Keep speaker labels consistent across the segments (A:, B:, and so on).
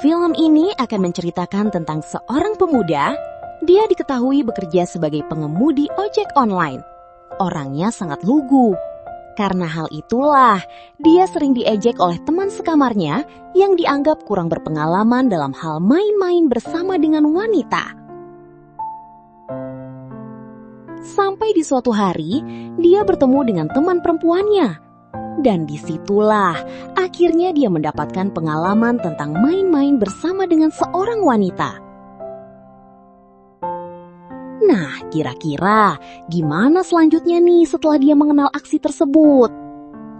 A: Film ini akan menceritakan tentang seorang pemuda. Dia diketahui bekerja sebagai pengemudi ojek online. Orangnya sangat lugu. Karena hal itulah, dia sering diejek oleh teman sekamarnya yang dianggap kurang berpengalaman dalam hal main-main bersama dengan wanita. Sampai di suatu hari, dia bertemu dengan teman perempuannya. Dan disitulah akhirnya dia mendapatkan pengalaman tentang main-main bersama dengan seorang wanita. Nah, kira-kira gimana selanjutnya nih setelah dia mengenal aksi tersebut?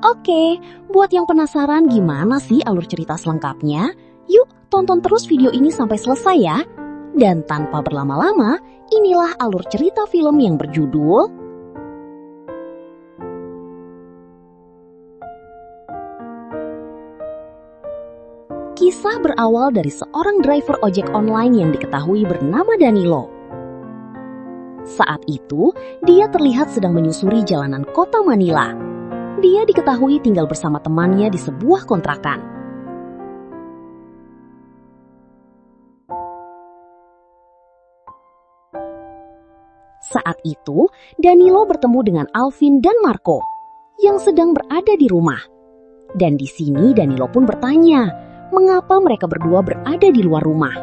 A: Oke, buat yang penasaran gimana sih alur cerita selengkapnya, yuk tonton terus video ini sampai selesai ya. Dan tanpa berlama-lama, inilah alur cerita film yang berjudul Kisah berawal dari seorang driver ojek online yang diketahui bernama Danilo. Saat itu, dia terlihat sedang menyusuri jalanan kota Manila. Dia diketahui tinggal bersama temannya di sebuah kontrakan. Saat itu, Danilo bertemu dengan Alvin dan Marco yang sedang berada di rumah. Dan di sini Danilo pun bertanya, mengapa mereka berdua berada di luar rumah.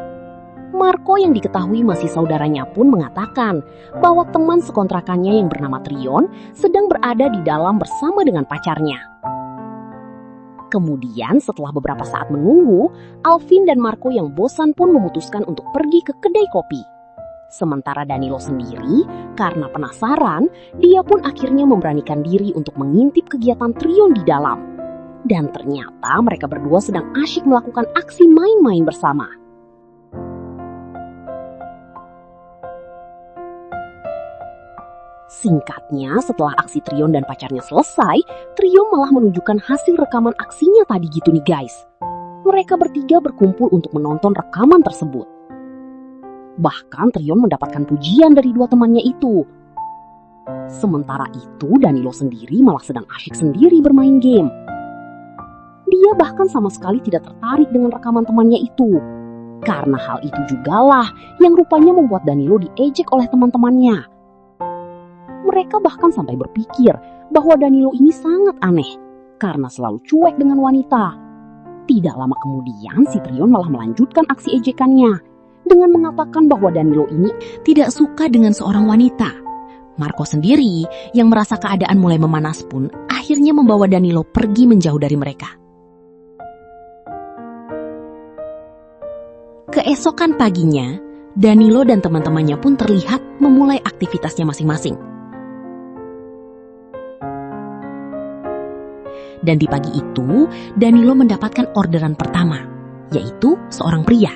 A: Marco yang diketahui masih saudaranya pun mengatakan bahwa teman sekontrakannya yang bernama Trion sedang berada di dalam bersama dengan pacarnya. Kemudian setelah beberapa saat menunggu, Alvin dan Marco yang bosan pun memutuskan untuk pergi ke kedai kopi. Sementara Danilo sendiri, karena penasaran, dia pun akhirnya memberanikan diri untuk mengintip kegiatan Trion di dalam. Dan ternyata mereka berdua sedang asyik melakukan aksi main-main bersama. Singkatnya, setelah aksi Trion dan pacarnya selesai, Trion malah menunjukkan hasil rekaman aksinya tadi gitu nih guys. Mereka bertiga berkumpul untuk menonton rekaman tersebut. Bahkan Trion mendapatkan pujian dari dua temannya itu. Sementara itu, Danilo sendiri malah sedang asyik sendiri bermain game. Dia bahkan sama sekali tidak tertarik dengan rekaman temannya itu. Karena hal itu jugalah yang rupanya membuat Danilo diejek oleh teman-temannya. Mereka bahkan sampai berpikir bahwa Danilo ini sangat aneh karena selalu cuek dengan wanita. Tidak lama kemudian si Trion malah melanjutkan aksi ejekannya dengan mengatakan bahwa Danilo ini tidak suka dengan seorang wanita. Marco sendiri yang merasa keadaan mulai memanas pun akhirnya membawa Danilo pergi menjauh dari mereka. Keesokan paginya, Danilo dan teman-temannya pun terlihat memulai aktivitasnya masing-masing. Dan di pagi itu, Danilo mendapatkan orderan pertama, yaitu seorang pria.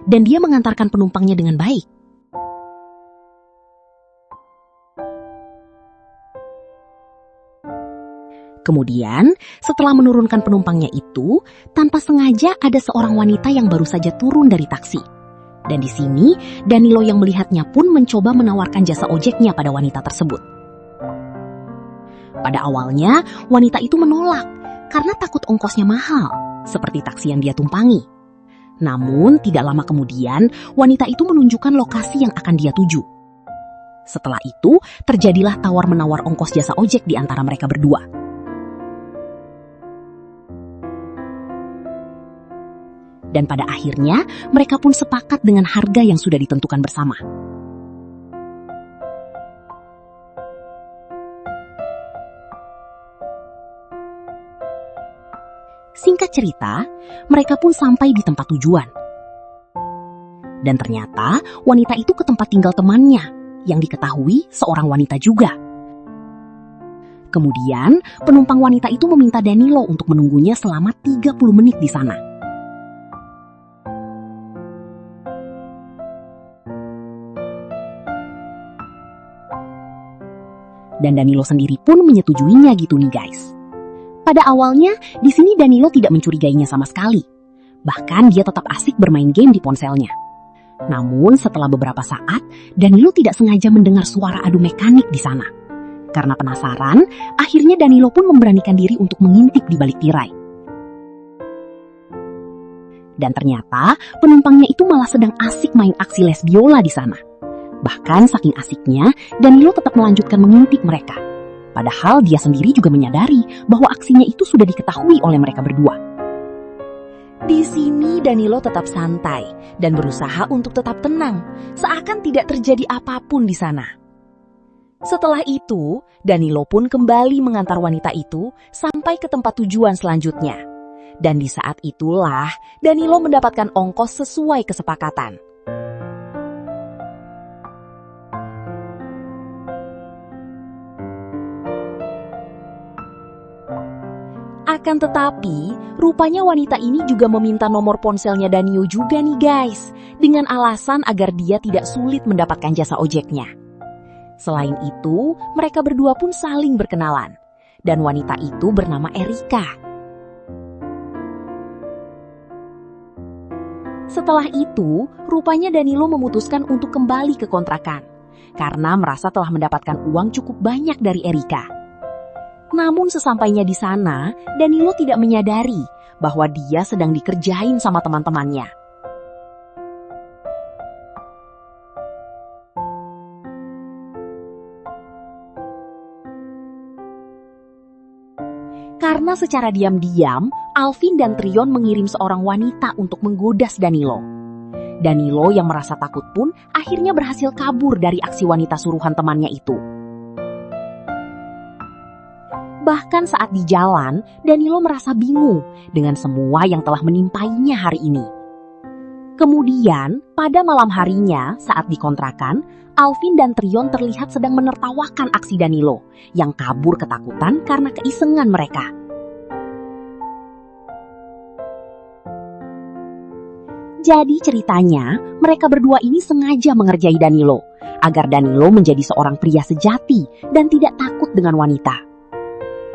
A: Dan dia mengantarkan penumpangnya dengan baik. Kemudian, setelah menurunkan penumpangnya itu, tanpa sengaja ada seorang wanita yang baru saja turun dari taksi. Dan di sini, Danilo yang melihatnya pun mencoba menawarkan jasa ojeknya pada wanita tersebut. Pada awalnya, wanita itu menolak karena takut ongkosnya mahal, seperti taksi yang dia tumpangi. Namun, tidak lama kemudian, wanita itu menunjukkan lokasi yang akan dia tuju. Setelah itu, terjadilah tawar-menawar ongkos jasa ojek di antara mereka berdua. Dan pada akhirnya mereka pun sepakat dengan harga yang sudah ditentukan bersama. Singkat cerita, mereka pun sampai di tempat tujuan. Dan ternyata wanita itu ke tempat tinggal temannya yang diketahui seorang wanita juga. Kemudian penumpang wanita itu meminta Danilo untuk menunggunya selama 30 menit di sana. Dan Danilo sendiri pun menyetujuinya gitu nih guys. Pada awalnya, di sini Danilo tidak mencurigainya sama sekali. Bahkan dia tetap asik bermain game di ponselnya. Namun setelah beberapa saat, Danilo tidak sengaja mendengar suara adu mekanik di sana. Karena penasaran, akhirnya Danilo pun memberanikan diri untuk mengintip di balik tirai. Dan ternyata penumpangnya itu malah sedang asik main aksi les biola di sana. Bahkan saking asiknya, Danilo tetap melanjutkan mengintip mereka. Padahal dia sendiri juga menyadari bahwa aksinya itu sudah diketahui oleh mereka berdua. Di sini Danilo tetap santai dan berusaha untuk tetap tenang, seakan tidak terjadi apapun di sana. Setelah itu, Danilo pun kembali mengantar wanita itu sampai ke tempat tujuan selanjutnya. Dan di saat itulah Danilo mendapatkan ongkos sesuai kesepakatan. Akan tetapi, rupanya wanita ini juga meminta nomor ponselnya Danilo juga nih guys, dengan alasan agar dia tidak sulit mendapatkan jasa ojeknya. Selain itu, mereka berdua pun saling berkenalan, dan wanita itu bernama Erika. Setelah itu, rupanya Danilo memutuskan untuk kembali ke kontrakan, karena merasa telah mendapatkan uang cukup banyak dari Erika. Namun sesampainya di sana, Danilo tidak menyadari bahwa dia sedang dikerjain sama teman-temannya. Karena secara diam-diam, Alvin dan Trion mengirim seorang wanita untuk menggodas Danilo. Danilo yang merasa takut pun akhirnya berhasil kabur dari aksi wanita suruhan temannya itu. Bahkan saat di jalan, Danilo merasa bingung dengan semua yang telah menimpainya hari ini. Kemudian, pada malam harinya saat dikontrakan, Alvin dan Trion terlihat sedang menertawakan aksi Danilo yang kabur ketakutan karena keisengan mereka. Jadi ceritanya, mereka berdua ini sengaja mengerjai Danilo agar Danilo menjadi seorang pria sejati dan tidak takut dengan wanita.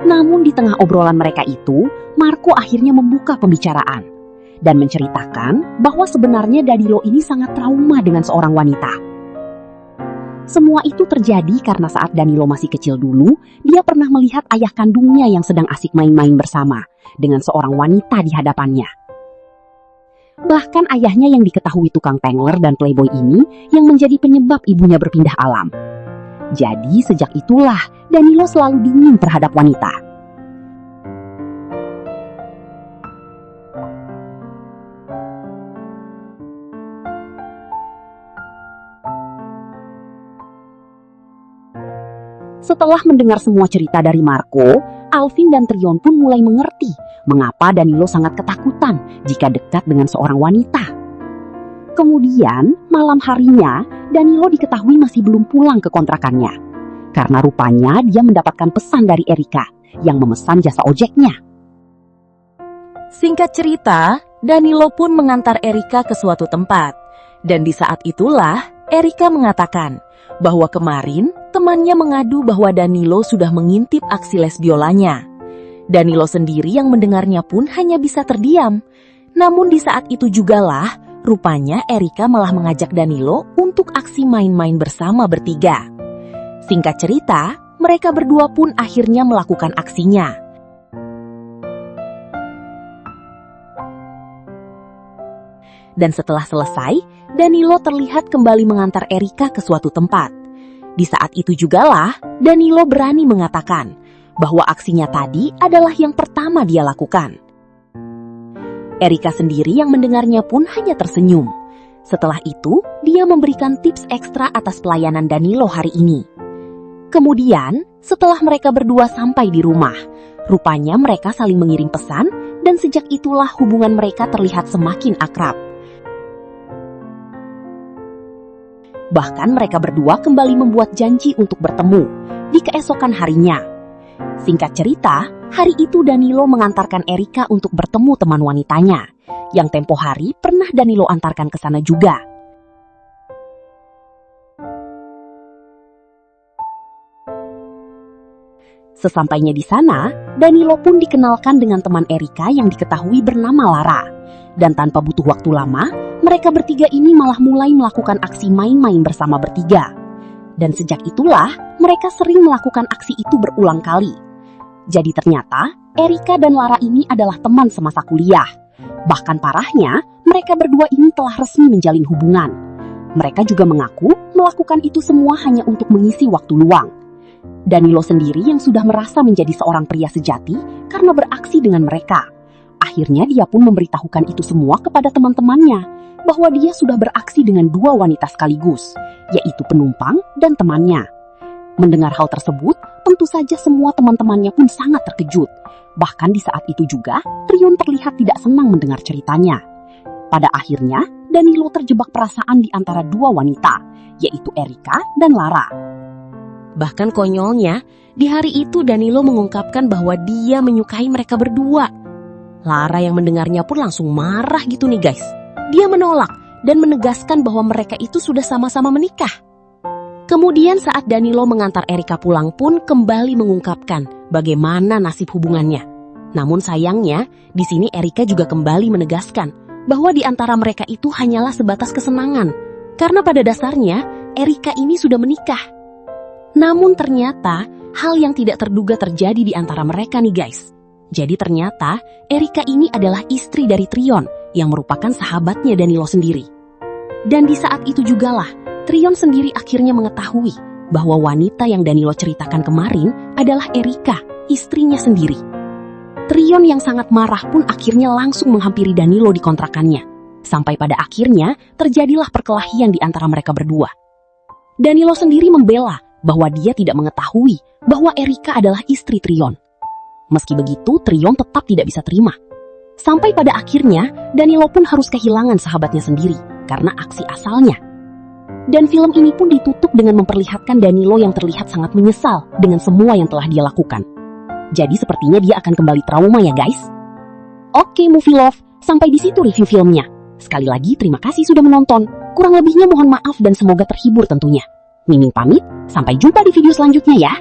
A: Namun di tengah obrolan mereka itu, Marco akhirnya membuka pembicaraan dan menceritakan bahwa sebenarnya Danilo ini sangat trauma dengan seorang wanita. Semua itu terjadi karena saat Danilo masih kecil dulu, dia pernah melihat ayah kandungnya yang sedang asik main-main bersama dengan seorang wanita di hadapannya. Bahkan ayahnya yang diketahui tukang tengler dan playboy ini yang menjadi penyebab ibunya berpindah alam. Jadi sejak itulah Danilo selalu dingin terhadap wanita. Setelah mendengar semua cerita dari Marco, Alvin dan Trion pun mulai mengerti mengapa Danilo sangat ketakutan jika dekat dengan seorang wanita. Kemudian, malam harinya, Danilo diketahui masih belum pulang ke kontrakannya. Karena rupanya dia mendapatkan pesan dari Erika yang memesan jasa ojeknya. Singkat cerita, Danilo pun mengantar Erika ke suatu tempat. Dan di saat itulah, Erika mengatakan bahwa kemarin temannya mengadu bahwa Danilo sudah mengintip aksi les biolanya. Danilo sendiri yang mendengarnya pun hanya bisa terdiam. Namun di saat itu jugalah, rupanya Erika malah mengajak Danilo untuk aksi main-main bersama bertiga. Singkat cerita, mereka berdua pun akhirnya melakukan aksinya. Dan setelah selesai, Danilo terlihat kembali mengantar Erika ke suatu tempat. Di saat itu jugalah, Danilo berani mengatakan bahwa aksinya tadi adalah yang pertama dia lakukan. Erika sendiri yang mendengarnya pun hanya tersenyum. Setelah itu, dia memberikan tips ekstra atas pelayanan Danilo hari ini. Kemudian, setelah mereka berdua sampai di rumah, rupanya mereka saling mengirim pesan dan sejak itulah hubungan mereka terlihat semakin akrab. Bahkan mereka berdua kembali membuat janji untuk bertemu di keesokan harinya. Singkat cerita, hari itu Danilo mengantarkan Erika untuk bertemu teman wanitanya, yang tempo hari pernah Danilo antarkan ke sana juga. Sesampainya di sana, Danilo pun dikenalkan dengan teman Erika yang diketahui bernama Lara. Dan tanpa butuh waktu lama, mereka bertiga ini malah mulai melakukan aksi main-main bersama bertiga. Dan sejak itulah, mereka sering melakukan aksi itu berulang kali. Jadi ternyata, Erika dan Lara ini adalah teman semasa kuliah. Bahkan parahnya, mereka berdua ini telah resmi menjalin hubungan. Mereka juga mengaku melakukan itu semua hanya untuk mengisi waktu luang. Danilo sendiri yang sudah merasa menjadi seorang pria sejati karena beraksi dengan mereka. Akhirnya dia pun memberitahukan itu semua kepada teman-temannya, bahwa dia sudah beraksi dengan dua wanita sekaligus, yaitu penumpang dan temannya. Mendengar hal tersebut, tentu saja semua teman-temannya pun sangat terkejut. Bahkan di saat itu juga, Trion terlihat tidak senang mendengar ceritanya. Pada akhirnya, Danilo terjebak perasaan di antara dua wanita, yaitu Erika dan Lara. Bahkan konyolnya, di hari itu Danilo mengungkapkan bahwa dia menyukai mereka berdua. Lara yang mendengarnya pun langsung marah gitu nih guys. Dia menolak dan menegaskan bahwa mereka itu sudah sama-sama menikah. Kemudian saat Danilo mengantar Erika pulang pun kembali mengungkapkan bagaimana nasib hubungannya. Namun sayangnya, di sini Erika juga kembali menegaskan bahwa di antara mereka itu hanyalah sebatas kesenangan. Karena pada dasarnya, Erika ini sudah menikah. Namun ternyata, hal yang tidak terduga terjadi di antara mereka nih guys. Jadi ternyata, Erika ini adalah istri dari Trion yang merupakan sahabatnya Danilo sendiri. Dan di saat itu jugalah, Trion sendiri akhirnya mengetahui bahwa wanita yang Danilo ceritakan kemarin adalah Erika, istrinya sendiri. Trion yang sangat marah pun akhirnya langsung menghampiri Danilo di kontrakannya. Sampai pada akhirnya terjadilah perkelahian di antara mereka berdua. Danilo sendiri membela bahwa dia tidak mengetahui bahwa Erika adalah istri Trion. Meski begitu, Trion tetap tidak bisa terima. Sampai pada akhirnya, Danilo pun harus kehilangan sahabatnya sendiri karena aksi asalnya. Dan film ini pun ditutup dengan memperlihatkan Danilo yang terlihat sangat menyesal dengan semua yang telah dia lakukan. Jadi sepertinya dia akan kembali trauma ya guys. Oke Movie Love, sampai di situ review filmnya. Sekali lagi terima kasih sudah menonton. Kurang lebihnya mohon maaf dan semoga terhibur tentunya. Mimin pamit, sampai jumpa di video selanjutnya ya.